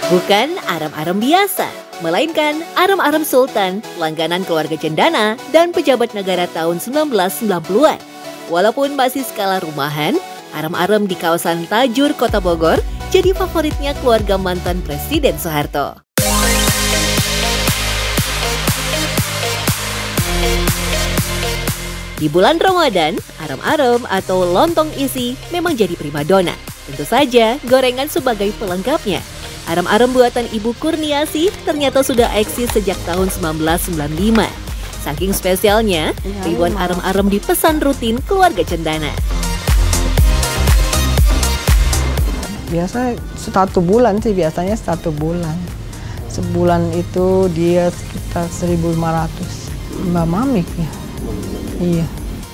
Bukan arem-arem biasa, melainkan arem-arem sultan, langganan keluarga cendana dan pejabat negara tahun 1990-an. Walaupun masih skala rumahan, arem-arem di kawasan Tajur, Kota Bogor jadi favoritnya keluarga mantan Presiden Soeharto. Di bulan Ramadan, arem-arem atau lontong isi memang jadi primadona. Tentu saja gorengan sebagai pelengkapnya. Arem-arem buatan Ibu Kurniasih ternyata sudah eksis sejak tahun 1995. Saking spesialnya, ribuan arem-arem dipesan rutin keluarga cendana. Biasa 1 bulan sih, biasanya 1 bulan. Sebulan itu dia sekitar 1.500. Mbak Mamik ya. Iya.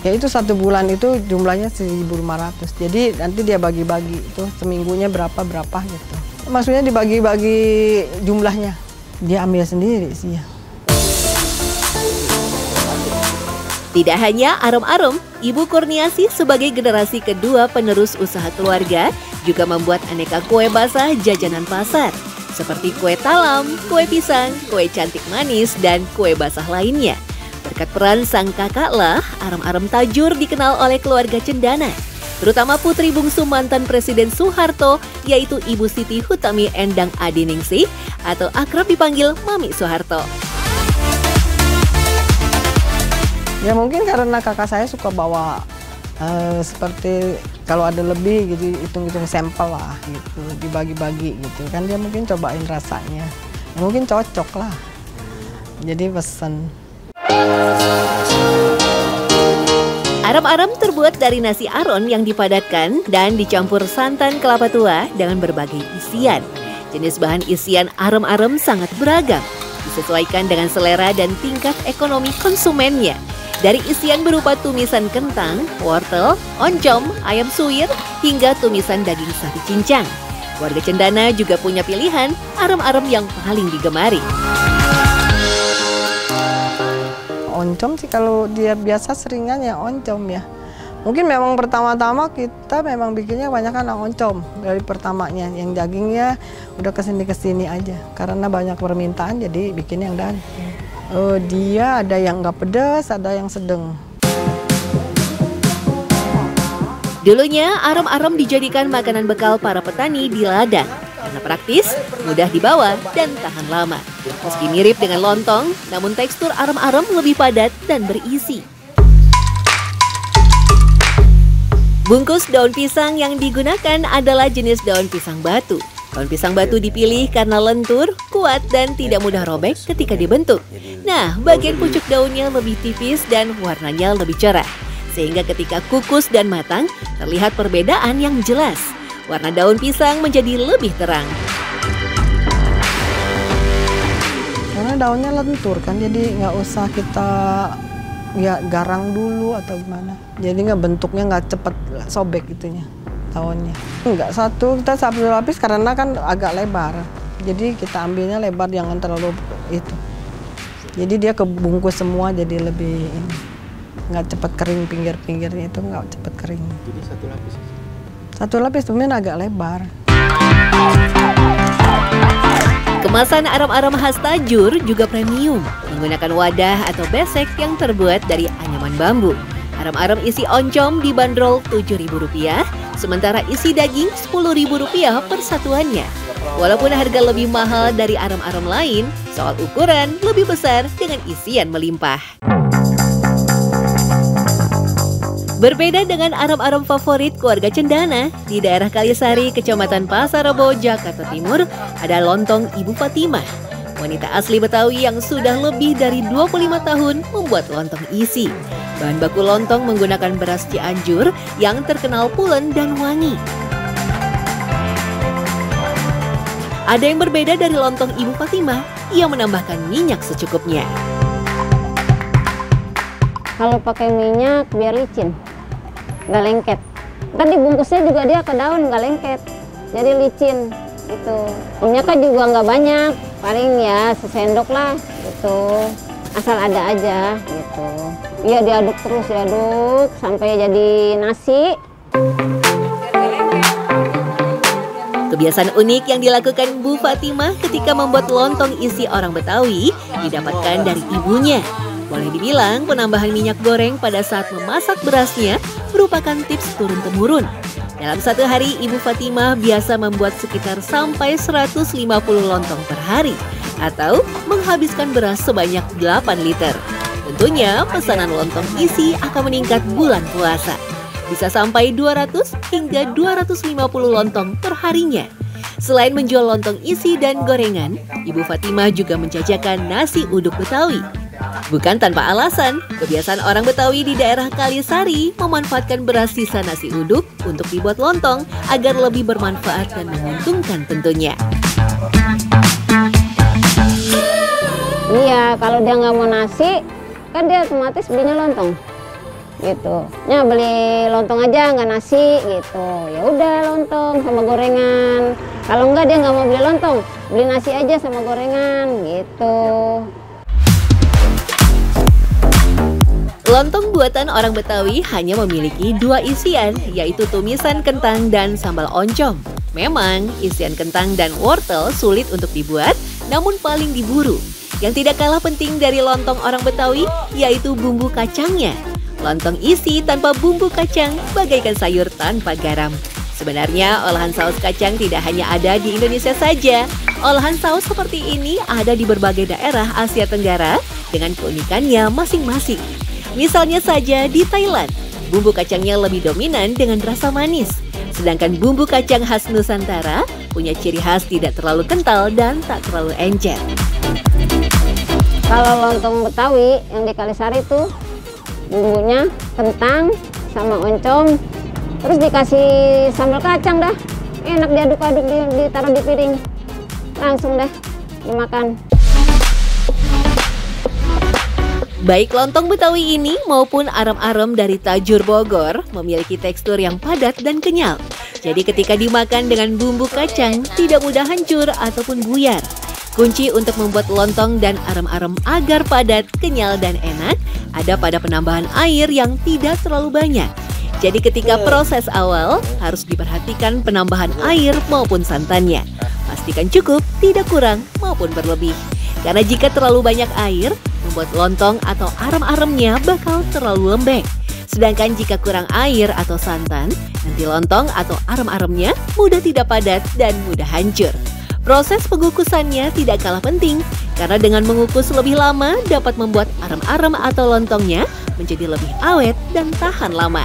Ya itu 1 bulan itu jumlahnya 1.500. Jadi nanti dia bagi-bagi itu seminggunya berapa gitu. Maksudnya dibagi-bagi jumlahnya. Dia ambil sendiri sih ya. Tidak hanya arem-arem, Ibu Kurniasih sebagai generasi kedua penerus usaha keluarga juga membuat aneka kue basah jajanan pasar. Seperti kue talam, kue pisang, kue cantik manis, dan kue basah lainnya. Berkat peran sang kakaklah, arem-arem Tajur dikenal oleh keluarga cendana. Terutama putri bungsu mantan Presiden Soeharto, yaitu Ibu Siti Hutami Endang Adiningsih atau akrab dipanggil Mami Soeharto. Ya mungkin karena kakak saya suka bawa seperti kalau ada lebih gitu, hitung-hitung sampel lah gitu, dibagi-bagi gitu. Kan dia mungkin cobain rasanya, ya, mungkin cocok lah. Jadi pesen. Arem-arem terbuat dari nasi aron yang dipadatkan dan dicampur santan kelapa tua dengan berbagai isian. Jenis bahan isian arem-arem sangat beragam, disesuaikan dengan selera dan tingkat ekonomi konsumennya. Dari isian berupa tumisan kentang, wortel, oncom, ayam suwir, hingga tumisan daging sapi cincang. Warga cendana juga punya pilihan arem-arem yang paling digemari. Oncom sih kalau dia biasa seringan ya oncom ya. Mungkin memang pertama-tama kita memang bikinnya banyak kan oncom dari pertamanya. Yang dagingnya udah kesini-kesini aja. Karena banyak permintaan jadi bikin yang daging. Dia ada yang nggak pedas, ada yang sedang. Dulunya arem-arem dijadikan makanan bekal para petani di ladang. Karena praktis, mudah dibawa, dan tahan lama. Meski mirip dengan lontong, namun tekstur arem-arem lebih padat dan berisi. Bungkus daun pisang yang digunakan adalah jenis daun pisang batu. Daun pisang batu dipilih karena lentur, kuat, dan tidak mudah robek ketika dibentuk. Nah, bagian pucuk daunnya lebih tipis dan warnanya lebih cerah. Sehingga ketika kukus dan matang, terlihat perbedaan yang jelas. Warna daun pisang menjadi lebih terang. Karena daunnya lentur kan, jadi nggak usah kita ya garang dulu atau gimana. Jadi bentuknya nggak cepet sobek itunya daunnya. Enggak kita satu lapis karena kan agak lebar. Jadi kita ambilnya lebar, jangan terlalu itu. Jadi dia kebungkus semua jadi lebih ini. Nggak cepet kering, pinggir-pinggirnya itu nggak cepet kering. Jadi 1 lapis? 1 lapis cuman agak lebar. Kemasan arem-arem khas Tajur juga premium, menggunakan wadah atau besek yang terbuat dari anyaman bambu. Arem-arem isi oncom dibanderol Rp7.000, sementara isi daging Rp10.000 per satuannya. Walaupun harga lebih mahal dari arem-arem lain, soal ukuran lebih besar dengan isian melimpah. Berbeda dengan arem-arem favorit keluarga cendana, di daerah Kalisari, Kecamatan Pasar Rebo, Jakarta Timur, ada lontong Ibu Fatimah. Wanita asli Betawi yang sudah lebih dari 25 tahun membuat lontong isi. Bahan baku lontong menggunakan beras Cianjur yang terkenal pulen dan wangi. Ada yang berbeda dari lontong Ibu Fatimah, ia menambahkan minyak secukupnya. Kalau pakai minyak biar licin, nggak lengket. Kan dibungkusnya juga dia ke daun nggak lengket, jadi licin. Itu minyaknya juga nggak banyak, paling ya sesendok lah gitu. Asal ada aja gitu. Iya diaduk terus, diaduk sampai jadi nasi. Kebiasaan unik yang dilakukan Bu Fatimah ketika membuat lontong isi orang Betawi didapatkan dari ibunya. Boleh dibilang penambahan minyak goreng pada saat memasak berasnya merupakan tips turun-temurun. Dalam satu hari, Ibu Fatimah biasa membuat sekitar sampai 150 lontong per hari atau menghabiskan beras sebanyak 8 liter. Tentunya pesanan lontong isi akan meningkat bulan puasa. Bisa sampai 200 hingga 250 lontong per harinya. Selain menjual lontong isi dan gorengan, Ibu Fatimah juga menjajakan nasi uduk Betawi. Bukan tanpa alasan, kebiasaan orang Betawi di daerah Kalisari memanfaatkan beras sisa nasi uduk untuk dibuat lontong agar lebih bermanfaat dan menguntungkan tentunya. Iya, kalau dia nggak mau nasi, kan dia otomatis belinya lontong. Gitu. Ya beli lontong aja nggak nasi gitu. Ya udah lontong sama gorengan. Kalau enggak dia nggak mau beli lontong, beli nasi aja sama gorengan gitu. Lontong buatan orang Betawi hanya memiliki 2 isian, yaitu tumisan kentang dan sambal oncom. Memang isian kentang dan wortel sulit untuk dibuat, namun paling diburu. Yang tidak kalah penting dari lontong orang Betawi yaitu bumbu kacangnya. Lontong isi tanpa bumbu kacang bagaikan sayur tanpa garam. Sebenarnya olahan saus kacang tidak hanya ada di Indonesia saja. Olahan saus seperti ini ada di berbagai daerah Asia Tenggara dengan keunikannya masing-masing. Misalnya saja di Thailand, bumbu kacangnya lebih dominan dengan rasa manis. Sedangkan bumbu kacang khas Nusantara punya ciri khas tidak terlalu kental dan tak terlalu encer. Kalau lontong Betawi yang di Kalisari itu bumbunya kentang sama oncom, terus dikasih sambal kacang dah. Enak diaduk-aduk, ditaruh di piring. Langsung dah dimakan. Baik lontong Betawi ini maupun arem-arem dari Tajur Bogor memiliki tekstur yang padat dan kenyal. Jadi ketika dimakan dengan bumbu kacang tidak mudah hancur ataupun buyar. Kunci untuk membuat lontong dan arem-arem agar padat, kenyal dan enak ada pada penambahan air yang tidak terlalu banyak. Jadi ketika proses awal harus diperhatikan penambahan air maupun santannya. Pastikan cukup, tidak kurang maupun berlebih. Karena jika terlalu banyak air, membuat lontong atau arem-aremnya bakal terlalu lembek. Sedangkan jika kurang air atau santan, nanti lontong atau arem-aremnya mudah tidak padat dan mudah hancur. Proses pengukusannya tidak kalah penting, karena dengan mengukus lebih lama dapat membuat arem-arem atau lontongnya menjadi lebih awet dan tahan lama.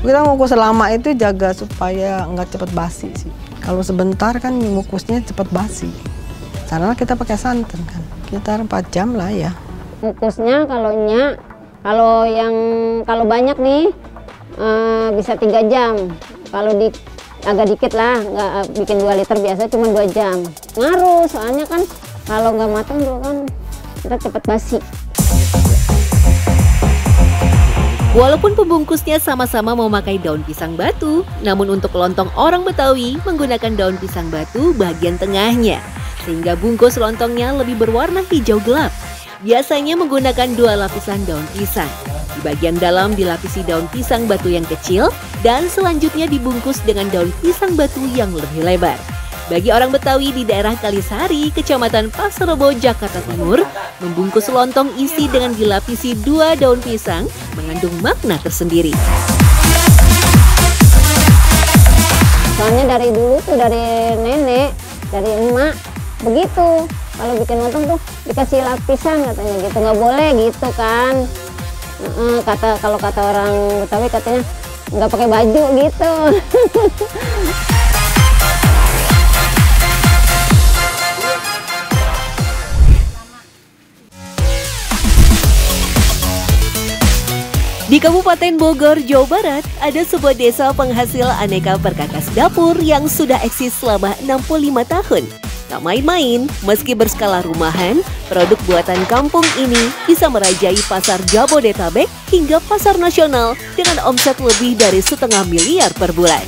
Kita ngukus lama itu jaga supaya nggak cepat basi sih. Kalau sebentar kan ngukusnya cepat basi. Karena kita pakai santan kan. Sekitar 4 jam lah ya. Ngukusnya kalau banyak nih bisa 3 jam. Kalau agak dikit lah, nggak bikin 2 liter biasa cuma 2 jam. Ngaruh soalnya kan kalau nggak matang juga kan kita cepat basi. Walaupun pembungkusnya sama-sama memakai daun pisang batu, namun untuk lontong orang Betawi menggunakan daun pisang batu bagian tengahnya, sehingga bungkus lontongnya lebih berwarna hijau gelap. Biasanya menggunakan 2 lapisan daun pisang. Di bagian dalam dilapisi daun pisang batu yang kecil, dan selanjutnya dibungkus dengan daun pisang batu yang lebih lebar. Bagi orang Betawi di daerah Kalisari, Kecamatan Pasar Rebo, Jakarta Timur, membungkus lontong isi dengan dilapisi 2 daun pisang mengandung makna tersendiri. Soalnya dari dulu tuh, dari nenek, dari emak, begitu. Kalau bikin lontong tuh dikasih lapisan katanya gitu, nggak boleh gitu kan. Kalau kata orang Betawi katanya nggak pakai baju gitu. Di Kabupaten Bogor, Jawa Barat, ada sebuah desa penghasil aneka perkakas dapur yang sudah eksis selama 65 tahun. Tak main-main, meski berskala rumahan, produk buatan kampung ini bisa merajai pasar Jabodetabek hingga pasar nasional dengan omset lebih dari 1,5 miliar per bulan.